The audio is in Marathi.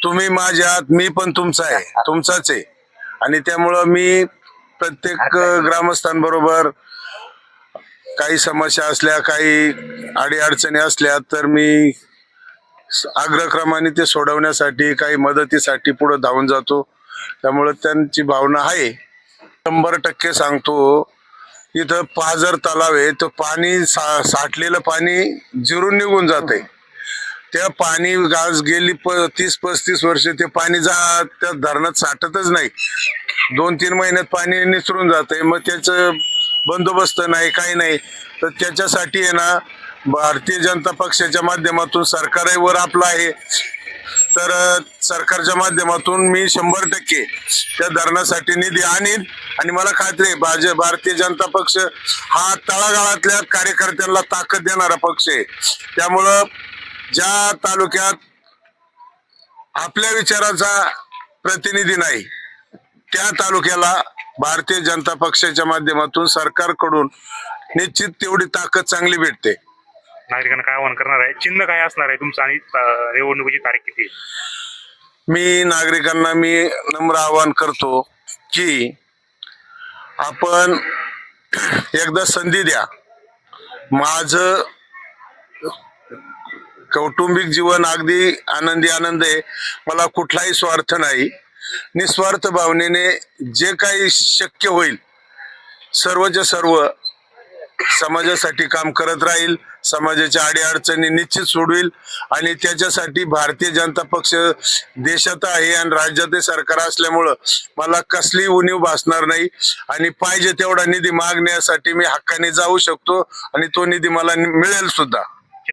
तुम्ही माझ्यात, मी पण तुमचा आहे, तुमचाच आहे. आणि त्यामुळं मी प्रत्येक ग्रामस्थांबरोबर काही समस्या असल्या, काही अडीअडचणी असल्या तर मी अग्रक्रमाने ते सोडवण्यासाठी, काही मदतीसाठी पुढे धावून जातो. त्यामुळे त्यांची भावना आहे. 100% सांगतो, इथं पाझर तलाव आहे, तो पाणी साठलेलं पाणी जिरून निघून जाते. त्या पाणी आज गेली 30-35 वर्ष ते पाणी त्या धरणात साठतच नाही. 2-3 महिन्यात पाणी निसरून जाते. मग त्याचं बंदोबस्त नाही, काही नाही. तर त्याच्यासाठी आहे ना, भारतीय जनता पक्षाच्या माध्यमातून सरकारवर आपलं आहे, तर सरकारच्या माध्यमातून मी 100% त्या धरणासाठी निधी आणीन. आणि मला खात्री आहे भारतीय जनता पक्ष हा तळागाळातल्या कार्यकर्त्यांना ताकद देणारा पक्ष आहे. त्यामुळं ज्या तालुक्यात आपल्या विचाराचा प्रतिनिधी नाही, त्या तालुक्याला भारतीय जनता पक्षाच्या माध्यमातून सरकारकडून निश्चित तेवढी ताकद चांगली भेटते. नागरिकांना काय आवाहन करणार आहे? चिन्ह काय असणार आहे तुमचं आणि निवडणुकीची तारीख किती? मी नागरिकांना नम्र आवाहन करतो की आपण एकदा संधी द्या. माझं कौटुंबिक जीवन अगदी आनंद आहे. मला कुठलाही स्वार्थ नाही. निस्वार्थ भावनेने जे काही शक्य होईल सर्वच्या सर्व समाजासाठी काम करत राहील. समाजाच्या अडीअडचणी निश्चित सोडविल. आणि त्याच्यासाठी भारतीय जनता पक्ष देशात आहे आणि राज्यात सरकार असल्यामुळं मला कसली उणीव भासणार नाही. आणि पाहिजे तेवढा निधी मागण्यासाठी मी हक्काने जाऊ शकतो आणि तो निधी मला मिळेल सुद्धा.